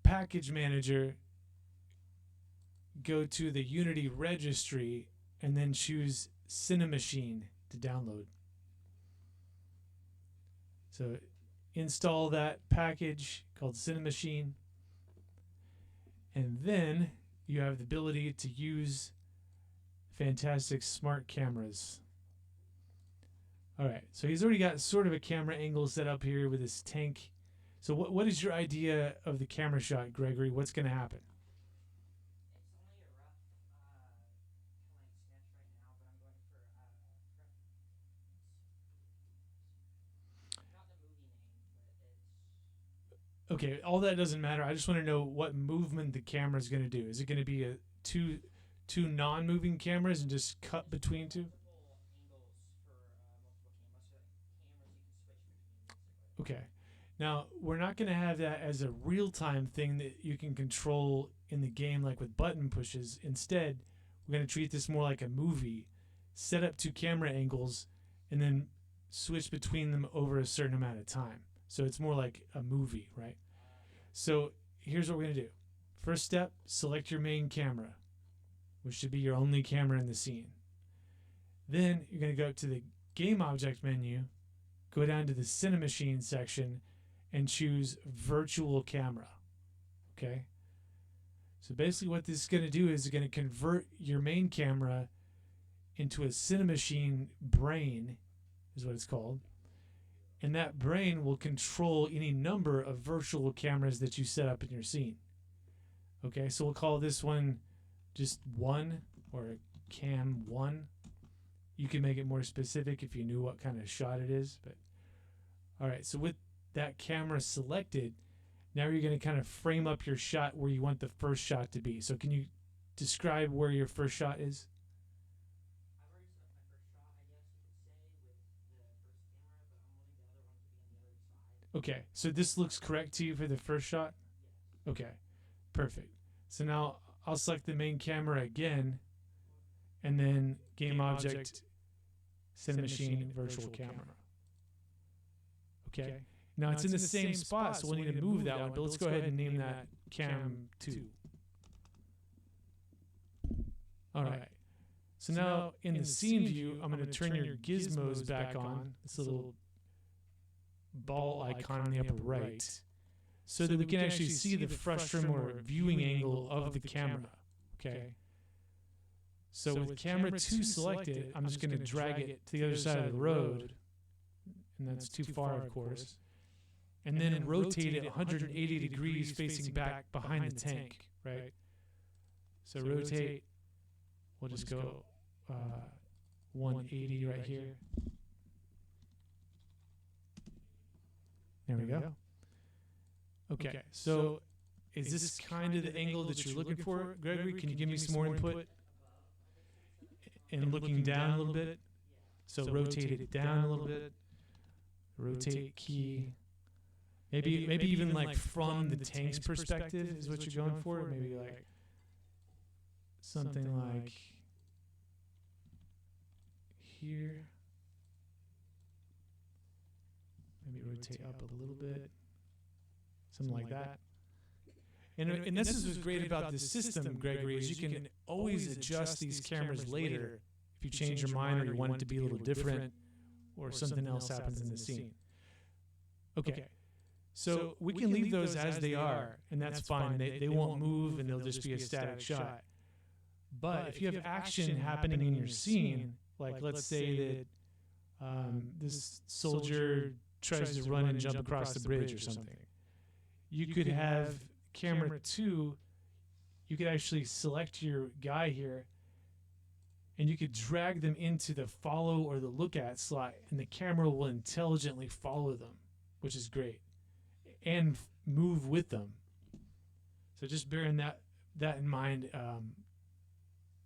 package manager, go to the Unity registry, and then choose Cinemachine to download. So install that package called Cinemachine, and then you have the ability to use fantastic smart cameras. All right, so he's already got sort of a camera angle set up here with his tank. So what is your idea of the camera shot, Gregory? What's going to happen? Okay, all that doesn't matter. I just want to know what movement the camera is going to do. Is it going to be a two non-moving cameras and just cut between two? Okay. Now, we're not going to have that as a real-time thing that you can control in the game like with button pushes. Instead, we're going to treat this more like a movie. Set up two camera angles and then switch between them over a certain amount of time. So it's more like a movie, right? So here's what we're going to do. First step, select your main camera, which should be your only camera in the scene. Then you're going to go to the Game Object menu, go down to the Cinemachine section, and choose Virtual Camera. Okay? So basically what this is going to do is it's going to convert your main camera into a Cinemachine brain, is what it's called. And that brain will control any number of virtual cameras that you set up in your scene. Okay, so we'll call this one just 1 or cam 1. You can make it more specific if you knew what kind of shot it is. But all right, so with that camera selected, now you're going to kind of frame up your shot where you want the first shot to be. So can you describe where your first shot is? Okay, so this looks correct to you for the first shot? Okay, perfect. So now I'll select the main camera again, and then Game Object, Cinemachine, Virtual Camera. Okay, now it's in the same spot, so we'll need to move that one, but let's go ahead and name that Cam 2. All right, so now in the scene view, I'm going to turn your gizmos back on. This little ball icon in the upper right, so that we can actually see the frustum or viewing angle of the camera. Okay. So with camera 2 selected, I'm just going to drag it to the other side of the road, and that's too far, of course, and then rotate it 180 degrees facing back behind the tank, right? So rotate, we'll just go 180 right here. There we go. Okay, so is this kind of the angle that you're looking for, Gregory? Can you give me some more input? And looking down a little bit. So rotate it down a little bit. Rotate key. Maybe even like from the tank's perspective is what you're going for. Maybe like something like here. Maybe rotate up a little bit. Something like that. And this is what's great about this system, Gregory, is you can always adjust these cameras later if you change your mind or you want it to be a little different or something else happens in the scene. Okay, so we can leave those as they are, and that's fine. They won't move, and they'll just be a static shot. But if you have action happening in your scene, like let's say that this soldier tries to run and jump across the bridge or something, you could have camera 2, you could actually select your guy here, and you could drag them into the follow or the look at slot, and the camera will intelligently follow them, which is great, and move with them. So just bearing that in mind,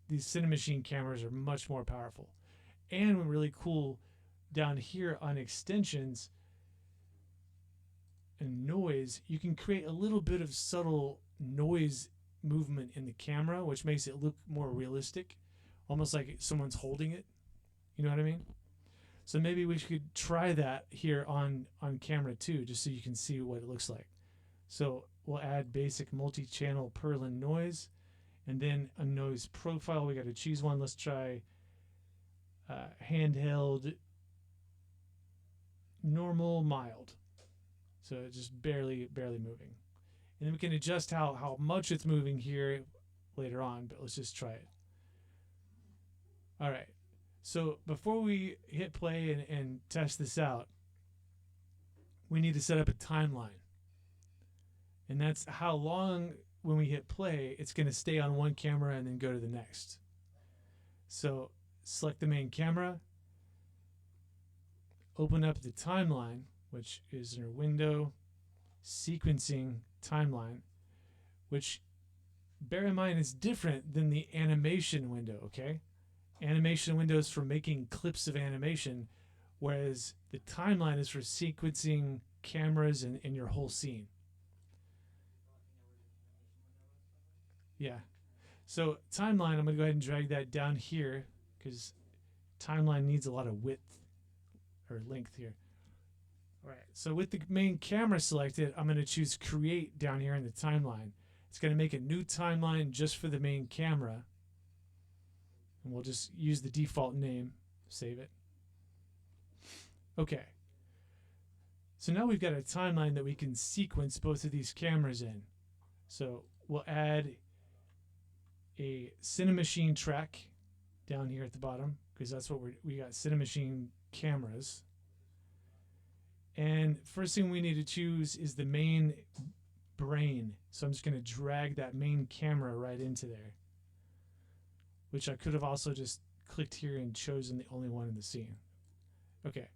these Cinemachine cameras are much more powerful. And really cool down here on extensions and noise, you can create a little bit of subtle noise movement in the camera, which makes it look more realistic, almost like someone's holding it. You know what I mean? So maybe we should try that here on camera 2, just so you can see what it looks like. So we'll add basic multi-channel Perlin noise, and then a noise profile. We got to choose one. Let's try handheld, normal, mild. So it's just barely moving. And then we can adjust how much it's moving here later on, but let's just try it. All right. So before we hit play and test this out, we need to set up a timeline. And that's how long, when we hit play, it's going to stay on one camera and then go to the next. So select the main camera, open up the timeline, which is in our window, sequencing timeline, which, bear in mind, is different than the animation window, okay? Animation window is for making clips of animation, whereas the timeline is for sequencing cameras and your whole scene. Yeah. So timeline, I'm going to go ahead and drag that down here because timeline needs a lot of width or length here. All right. So with the main camera selected, I'm going to choose create down here in the timeline. It's going to make a new timeline just for the main camera. And we'll just use the default name, save it. Okay. So now we've got a timeline that we can sequence both of these cameras in. So we'll add a Cinemachine track down here at the bottom because that's what we got, Cinemachine cameras. And first thing we need to choose is the main brain. So I'm just going to drag that main camera right into there, which I could have also just clicked here and chosen the only one in the scene. Okay.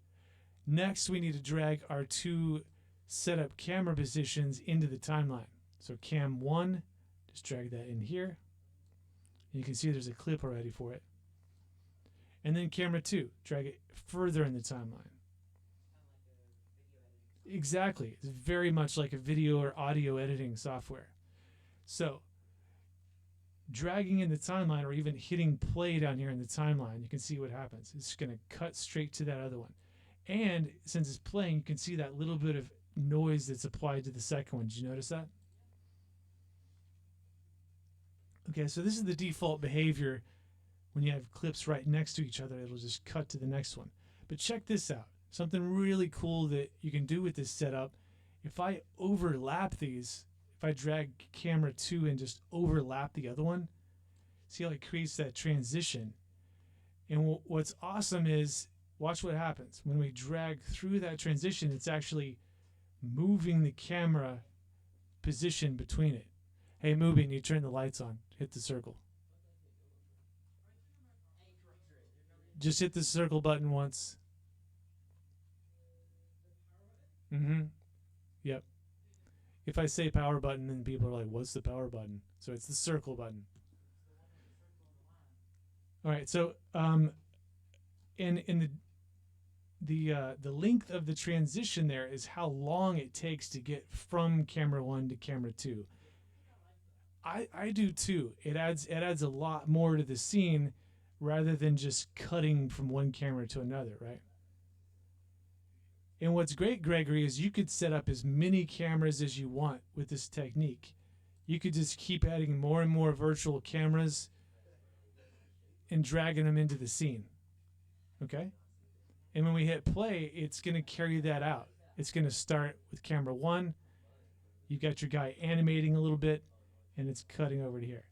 Next, we need to drag our two setup camera positions into the timeline. So cam 1, just drag that in here. And you can see there's a clip already for it. And then camera 2, drag it further in the timeline. Exactly. It's very much like a video or audio editing software. So dragging in the timeline or even hitting play down here in the timeline, you can see what happens. It's going to cut straight to that other one. And since it's playing, you can see that little bit of noise that's applied to the second one. Did you notice that? Okay, so this is the default behavior. When you have clips right next to each other, it'll just cut to the next one. But check this out. Something really cool that you can do with this setup. If I overlap these, if I drag camera 2 and just overlap the other one, see how it creates that transition. And what's awesome is, watch what happens. When we drag through that transition, it's actually moving the camera position between it. Hey, moving, you turn the lights on. Hit the circle. Just hit the circle button once. Yep. If I say power button, then people are like, what's the power button? So it's the circle button. All right, so in the length of the transition there is how long it takes to get from camera 1 to camera 2. I do too. It adds a lot more to the scene rather than just cutting from one camera to another, right? And what's great, Gregory, is you could set up as many cameras as you want with this technique. You could just keep adding more and more virtual cameras and dragging them into the scene. Okay? And when we hit play, it's going to carry that out. It's going to start with camera 1. You got your guy animating a little bit, and it's cutting over to here.